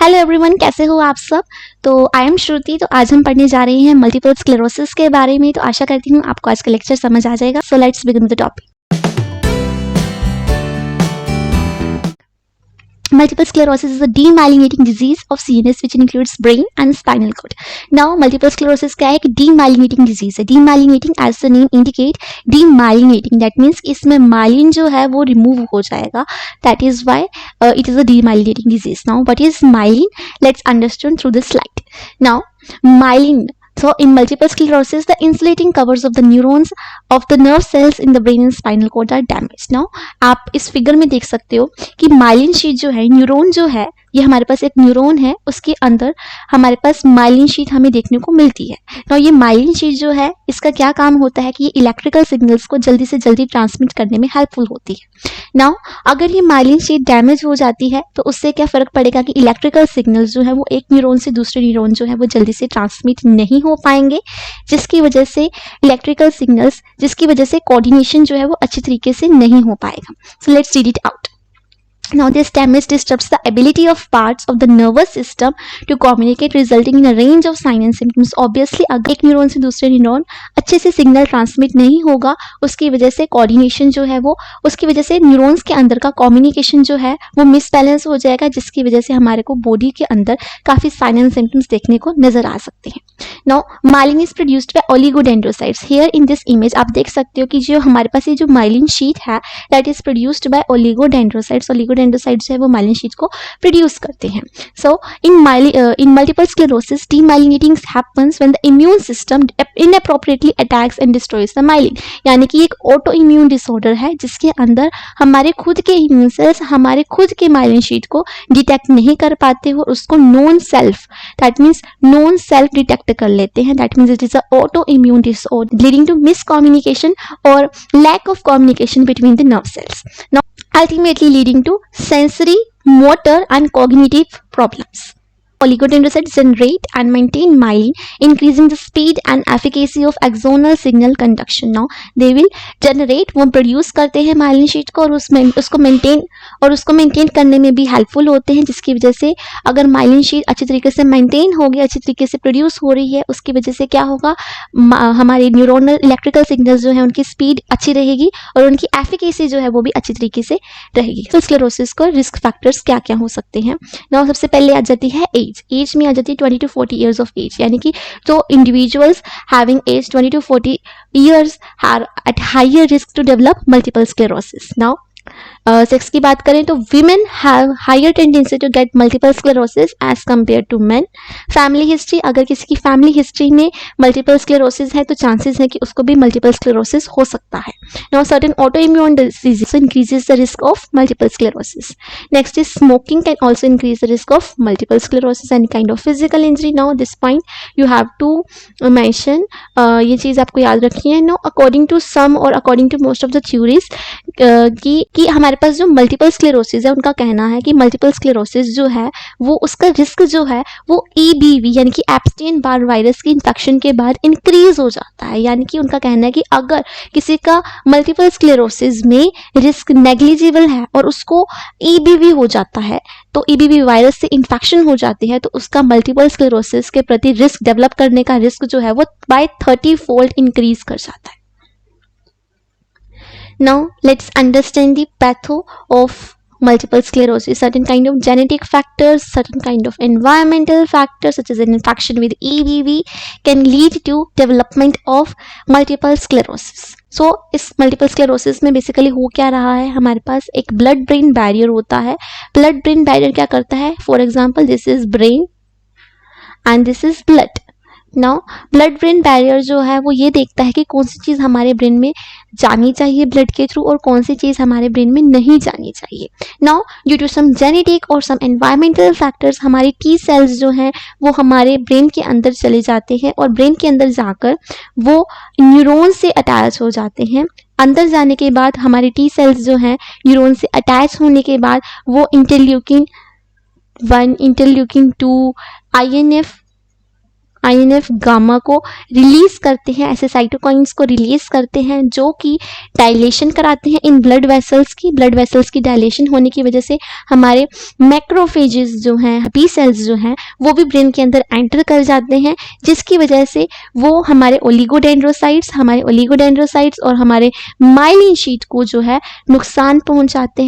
Hello everyone, कैसे हो आप सब। तो आई एम श्रुति। तो आज हम पढ़ने जा रहे हैं मल्टीपल स्क्लेरोसिस के बारे में। तो आशा करती हूँ आपको आज का लेक्चर समझ आ जाएगा। सो let's begin the topic. Multiple sclerosis is a demyelinating disease of CNS which includes brain and spinal cord. Now, multiple sclerosis क्या है कि demyelinating disease है। Demyelinating as the name indicate, demyelinating that means इसमें myelin जो है वो remove हो जाएगा। That is why it is a demyelinating disease. Now, what is myelin? Let's understand through this slide. Now, myelin. So, in multiple sclerosis, the insulating covers of the neurons of the nerve cells in the brain and spinal cord are damaged. Now, आप इस figure में देख सकते हो कि myelin sheath जो है, neuron जो है, ये हमारे पास एक न्यूरॉन है, उसके अंदर हमारे पास माइलिन शीट हमें देखने को मिलती है। तो ये माइलिन शीट जो है, इसका क्या काम होता है कि ये इलेक्ट्रिकल सिग्नल्स को जल्दी से जल्दी ट्रांसमिट करने में हेल्पफुल होती है। नाउ, अगर ये माइलिन शीट डैमेज हो जाती है तो उससे क्या फर्क पड़ेगा कि इलेक्ट्रिकल सिग्नल्स जो है वो एक न्यूरॉन से दूसरे न्यूरॉन जो है वो जल्दी से ट्रांसमिट नहीं हो पाएंगे, जिसकी वजह से इलेक्ट्रिकल सिग्नल्स, जिसकी वजह से कोऑर्डिनेशन जो है वो अच्छी तरीके से नहीं हो पाएगा। So let's read it out. Now, this damage disrupts the ability of parts of the nervous system to communicate, resulting in a range of signs and symptoms. Obviously, अगर एक न्यूरॉन से दूसरे न्यूरॉन अच्छे से सिग्नल ट्रांसमिट नहीं होगा, उसकी वजह से कोऑर्डिनेशन जो है वो, उसकी वजह से न्यूरॉन्स के अंदर का कम्युनिकेशन जो है वो मिसबैलेंस हो जाएगा, जिसकी वजह से हमारे को बॉडी के अंदर काफ़ी साइन एंड सिम्टम्स देखने को नजर आ सकते हैं। Now, myelin is produced by oligodendrocytes. Here in this image आप देख सकते हो कि जो हमारे पास ये जो माइलिन शीट है, that is produced by oligodendrocytes. Oligodendrocytes है वो माइलिन शीट को प्रोड्यूस करते हैं। So in multiple sclerosis, demyelinating happens when the immune system inappropriately attacks and destroys the myelin। यानी कि एक ऑटो इम्यून डिसऑर्डर है जिसके अंदर हमारे खुद के इम्यून सेल्स हमारे खुद के माइलिन शीट को डिटेक्ट नहीं कर पाते हो, उसको non self, that means non self detect कर लेते हैं। That means it is a auto immune disorder leading to miscommunication और lack of communication between the nerve cells, ultimately leading to sensory, motor and cognitive problems. Oligodendrocytes generate and maintain myelin, increasing the speed and efficacy of axonal signal conduction. Now, they will generate, वो produce करते हैं myelin sheet को और उसको maintain करने में भी helpful होते हैं, जिसकी वजह से अगर माइलिन शीट अच्छी तरीके से मेंटेन होगी, अच्छी तरीके से प्रोड्यूस हो रही है, उसकी वजह से क्या होगा, हमारे न्यूरोनल इलेक्ट्रिकल सिग्नल्स जो है उनकी स्पीड अच्छी रहेगी और उनकी एफिकेसी जो है वो भी अच्छी तरीके से रहेगी। तो स्क्लेरोसिस को रिस्क फैक्टर्स क्या क्या हो सकते हैं। नाउ, सबसे पहले आ जाती है एज में आ जाती है 20 to 40 ईयर्स ऑफ एज, यानी कि जो individuals having age 20 to 40 years are at higher risk to develop multiple sclerosis. Now, sex की बात करें तो women have higher tendency to get multiple sclerosis as compare to men. Family history, अगर किसी की फैमिली हिस्ट्री में multiple sclerosis है तो चांसेस है कि उसको भी मल्टीपल स्क्लेरोसिस हो सकता है। Now, certain auto immune disease increases the risk of multiple sclerosis. Next is smoking can also increase the risk of multiple sclerosis. Any kind of physical injury. Now, this point you have to mention, ये चीज़ आपको याद रखनी है। Now, according to some और according to most of the theories कि हमारे पास जो मल्टीपल स्क्लेरोसिस है, उनका कहना है कि मल्टीपल स्क्लेरोसिस जो है वो उसका रिस्क जो है वो EBV यानी कि एप्स्टेन बार वायरस की इन्फेक्शन के बाद इंक्रीज हो जाता है। यानी कि उनका कहना है कि अगर किसी का मल्टीपल स्क्लेरोसिस में रिस्क नेग्लिजिबल है और उसको EBV हो जाता है, तो EBV वायरस से इन्फेक्शन हो जाती है, तो उसका मल्टीपल स्क्लेरोसिस के प्रति रिस्क डेवलप करने का रिस्क जो है वो बाय 30-fold इंक्रीज कर जाता है। Now, let's understand the patho of multiple sclerosis. Certain kind of genetic factors, certain kind of environmental factors such as an infection with EBV can lead to development of multiple sclerosis. So, इस multiple sclerosis में basically हो क्या रहा है, हमारे पास एक blood brain barrier होता है। blood brain barrier क्या करता है, for example this is brain and this is blood. Now, blood brain barrier जो है वो ये देखता है कि कौन सी चीज़ हमारे ब्रेन में जानी चाहिए ब्लड के थ्रू और कौन सी चीज़ हमारे ब्रेन में नहीं जानी चाहिए। Now, due to some genetic और सम एनवायरमेंटल फैक्टर्स, हमारे T सेल्स जो हैं वो हमारे ब्रेन के अंदर चले जाते हैं और ब्रेन के अंदर जाकर वो न्यूरॉन से अटैच हो जाते हैं। अंदर जाने के बाद हमारे T सेल्स जो हैं न्यूरॉन से अटैच होने के बाद वो interleukin 1, interleukin 2, INF INF gamma को रिलीज करते हैं, ऐसे साइटोकाइंस को रिलीज करते हैं जो कि डायलेशन कराते हैं इन ब्लड वेसल्स की डायलेशन होने की वजह से हमारे मैक्रोफेजेस जो हैं, बी सेल्स जो हैं, वो भी ब्रेन के अंदर एंटर कर जाते हैं, जिसकी वजह से वो हमारे ओलिगोडेंड्रोसाइट्स और हमारे माइलिन शीट को जो है नुकसान पहुंचाते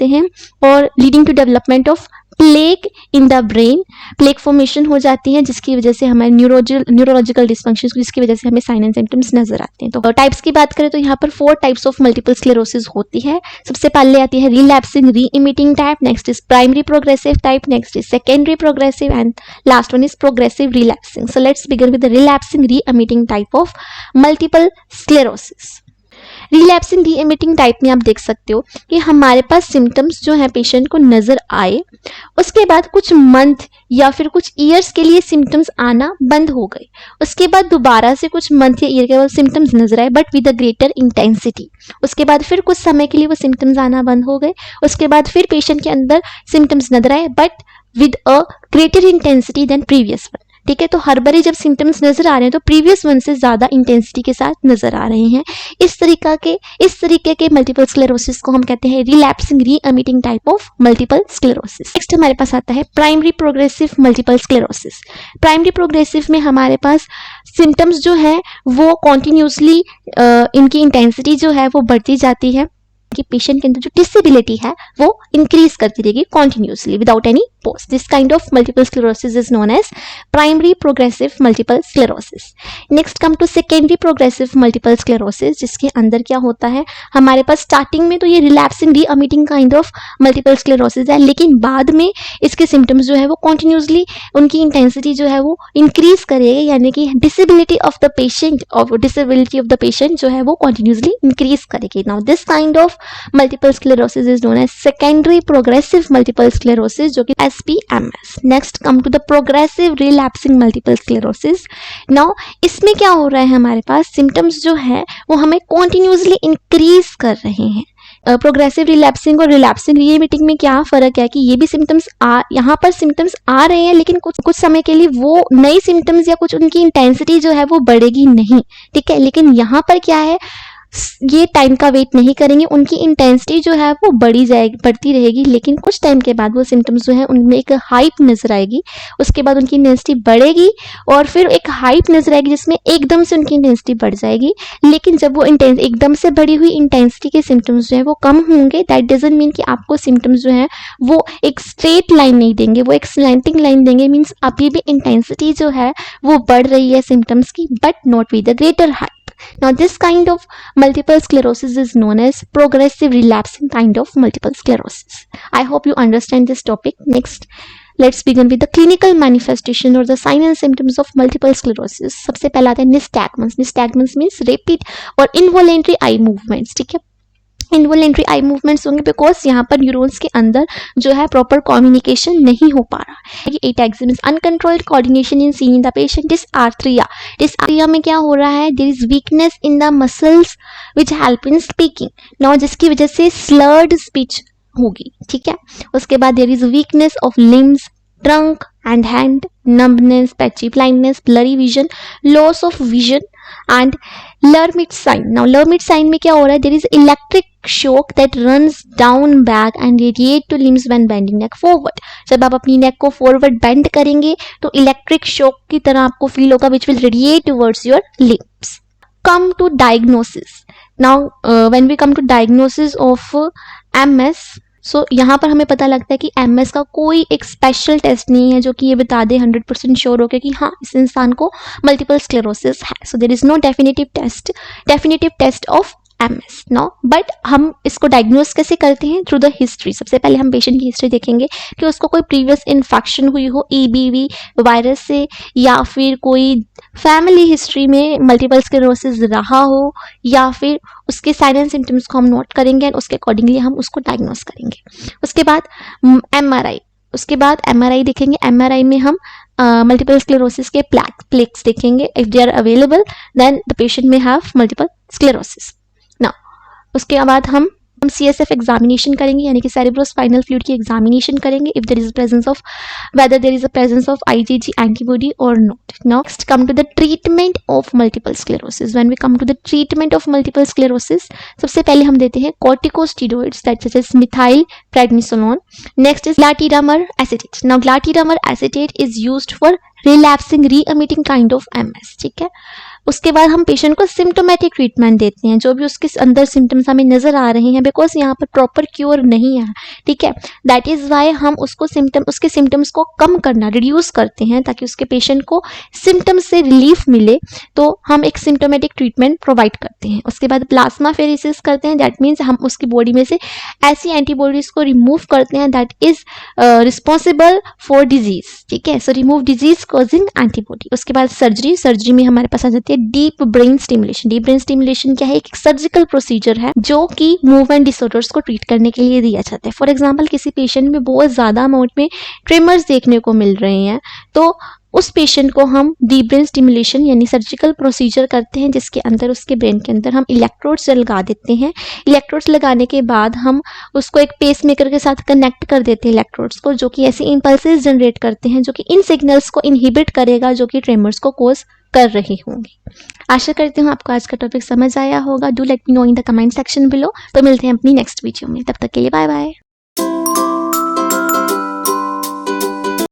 हैं और leading to development of plaque in the brain. Plaque formation हो जाती है जिसकी वजह से हमारे न्यूरोलॉजिकल डिस्फंक्शन, जिसकी वजह से हमें साइन एंड सिम्टम्स नजर आते हैं। तो टाइप्स की बात करें तो यहाँ पर 4 टाइप्स ऑफ मल्टीपल स्क्लेरोसिस होती है। सबसे पहले आती है relapsing remitting type, next is primary progressive type, next is secondary progressive and last one is progressive relapsing. So let's begin with the relapsing remitting type of multiple sclerosis. Relapsing remitting type में आप देख सकते हो कि हमारे पास symptoms जो है patient को नजर आए, उसके बाद कुछ मंथ या फिर कुछ ईयर्स के लिए सिम्टम्स आना बंद हो गए, उसके बाद दोबारा से कुछ मंथ या ईयर के बाद सिम्टम्स नजर आए but with a greater intensity, उसके बाद फिर कुछ समय के लिए वो सिम्टम्स आना बंद हो गए, उसके बाद फिर पेशेंट के अंदर सिम्टम्स नजर आए but with a greater intensity than previous one. ठीक है, तो हर बारी जब सिम्टम्स नजर आ रहे हैं तो प्रीवियस वन से ज्यादा इंटेंसिटी के साथ नजर आ रहे हैं। इस तरीके के मल्टीपल स्क्लेरोसिस को हम कहते हैं relapsing remitting type of multiple sclerosis. Next हमारे पास आता है primary progressive multiple sclerosis. Primary progressive में हमारे पास सिम्टम्स जो है वो कॉन्टिन्यूसली इनकी इंटेंसिटी जो है वो बढ़ती जाती है कि पेशेंट के अंदर जो डिसेबिलिटी है वो इंक्रीज करती रहेगी continuously without any pause. This kind of multiple sclerosis is known as primary progressive multiple sclerosis. Next come to secondary progressive multiple sclerosis, जिसके अंदर क्या होता है, हमारे पास स्टार्टिंग में तो ये रिलैप्सिंग री emitting kind of multiple sclerosis है, लेकिन बाद में इसके सिम्टम्स जो है वो कॉन्टिन्यूसली उनकी इंटेंसिटी जो है वो इंक्रीज करेगी, यानी कि डिसेबिलिटी ऑफ द पेशेंट जो है वो कॉन्टिन्यूसली इंक्रीज करेगी। Now this kind of multiple sclerosis is known as secondary progressive multiple sclerosis, जो कि SPMS. Next come to the progressive relapsing multiple sclerosis. Now इसमें क्या हो रहा है, हमारे पास सिम्टम्स जो है वो हमें कॉन्टिन्यूसली इंक्रीज कर रहे हैं। प्रोग्रेसिव रिलैप्सिंग और रिलैप्सिंग री इमिटिंग में क्या फर्क है कि ये भी सिम्टम्स यहाँ पर सिम्टम्स आ रहे हैं, लेकिन कुछ समय के लिए वो नई सिम्टम्स या कुछ उनकी इंटेंसिटी जो है वो बढ़ेगी नहीं। ठीक है, लेकिन यहाँ पर क्या है, ये टाइम का वेट नहीं करेंगे, उनकी इंटेंसिटी जो है वो बढ़ती रहेगी, लेकिन कुछ टाइम के बाद वो सिम्टम्स जो है उनमें एक हाइप नजर आएगी, उसके बाद उनकी इंटेंसिटी बढ़ेगी और फिर एक हाइप नजर आएगी जिसमें एकदम से उनकी इंटेंसिटी बढ़ जाएगी। लेकिन जब वो एकदम से बढ़ी हुई इंटेंसिटी के सिम्टम्स जो है वो कम होंगे, दैट डजंट मीन कि आपको सिम्टम्स जो है वो एक स्ट्रेट लाइन नहीं देंगे, वो एक स्लैंटिंग लाइन देंगे। मीन्स अभी भी इंटेंसिटी जो है वो बढ़ रही है सिम्टम्स की, but not with a greater hype. Now this kind of multiple sclerosis is known as progressive relapsing kind of multiple sclerosis. I hope you understand this topic. Next, let's begin with the clinical manifestation or the sign and symptoms of multiple sclerosis. सबसे पहला आता है nystagmus. Nystagmus means rapid or involuntary eye movements. ठीक है, involuntary eye movements होंगे because यहाँ पर neurons के अंदर जो है प्रॉपर कम्युनिकेशन नहीं हो पा रहा है। Ataxias means uncontrolled coordination in seeing the patient. Dysarthria में क्या हो रहा है, there is weakness in the muscles which help in speaking, now जिसकी वजह से स्लर्ड स्पीच होगी। ठीक है, उसके बाद there is weakness of limbs, trunk and hand, numbness, patchy blindness, blurry vision, loss of vision and Lhermitte sign. Now Lhermitte sign में क्या हो रहा है, there is electric shock that runs down back and radiate to limbs when bending neck forward. जब आप अपनी neck को forward bend करेंगे तो electric shock की तरह आपको feel होगा which will radiate towards your limbs. Come to diagnosis. Now when we come to diagnosis of MS, सो यहाँ पर हमें पता लगता है कि MS का कोई एक स्पेशल टेस्ट नहीं है जो कि ये बता दे 100% श्योर होकर कि हाँ इस इंसान को मल्टीपल स्क्लेरोसिस है। So there is no definitive test of MS no, but हम इसको डायग्नोस कैसे करते हैं, थ्रू द हिस्ट्री। सबसे पहले हम पेशेंट की हिस्ट्री देखेंगे कि उसको कोई प्रीवियस इन्फेक्शन हुई हो EBV वायरस से, या फिर कोई फैमिली हिस्ट्री में मल्टीपल स्क्लेरोसिस रहा हो, या फिर उसके साइन एंड सिम्टम्स को हम नोट करेंगे और उसके अकॉर्डिंगली हम उसको डायग्नोस करेंगे। उसके बाद MRI देखेंगे। MRI में हम मल्टीपल स्क्लेरोसिस के प्लेक्स देखेंगे। If they are available then the patient may have multiple sclerosis. उसके बाद हम हम CSF एग्जामिनेशन करेंगे, यानी कि सेरेब्रोस्पाइनल फ्लूइड की एग्जामिनेशन करेंगे if there is presence of whether there is a presence of IgG antibody or not. Next, come to the treatment of multiple sclerosis. When we come to the treatment of multiple sclerosis, सबसे पहले हम देते हैं corticosteroids that such as methyl prednisolone. Next is glatiramar acetate. Now glatiramar acetate is used for relapsing re-emitting kind of MS. ठीक है, उसके बाद हम पेशेंट को सिम्टोमेटिक ट्रीटमेंट देते हैं, जो भी उसके अंदर सिम्टम्स हमें नजर आ रहे हैं, बिकॉज यहाँ पर प्रॉपर क्योर नहीं है, ठीक है, दैट इज वाई हम उसके सिम्टम्स को कम करना, रिड्यूस करते हैं, ताकि उसके पेशेंट को सिम्टम्स से रिलीफ मिले, तो हम एक सिम्टोमेटिक ट्रीटमेंट प्रोवाइड करते हैं। उसके बाद प्लाज्मा फेरेसिस करते हैं, दैट मीन्स हम उसकी बॉडी में से ऐसी एंटीबॉडीज को रिमूव करते हैं that is responsible for disease, ठीक है, so remove disease causing antibody. उसके बाद सर्जरी में हमारे पास आ जाती है deep brain stimulation. Deep brain stimulation क्या है, एक सर्जिकल प्रोसीजर है जो कि मूवमेंट डिसऑर्डर्स को ट्रीट करने के लिए दिया जाता है। फॉर एग्जांपल किसी पेशेंट में बहुत ज्यादा अमाउंट में ट्रेमर्स देखने को मिल रहे हैं, तो उस पेशेंट को हम डीप ब्रेन स्टिमुलेशन यानी सर्जिकल प्रोसीजर करते हैं, जिसके अंदर उसके ब्रेन के अंदर हम इलेक्ट्रोड्स लगा देते हैं। इलेक्ट्रोड्स लगाने के बाद हम उसको एक पेस मेकर के साथ कनेक्ट कर देते हैं इलेक्ट्रोड्स को, जो कि ऐसे इंपल्सेस जनरेट करते हैं जो कि इन सिग्नल्स को इनहिबिट करेगा जो कि ट्रेमर्स को कोज कर रही होंगी। आशा करती हूँ आपको आज का टॉपिक समझ आया होगा। Do let me know in the comment section below. तो मिलते हैं अपनी नेक्स्ट वीडियो में, तब तक के लिए बाय बाय।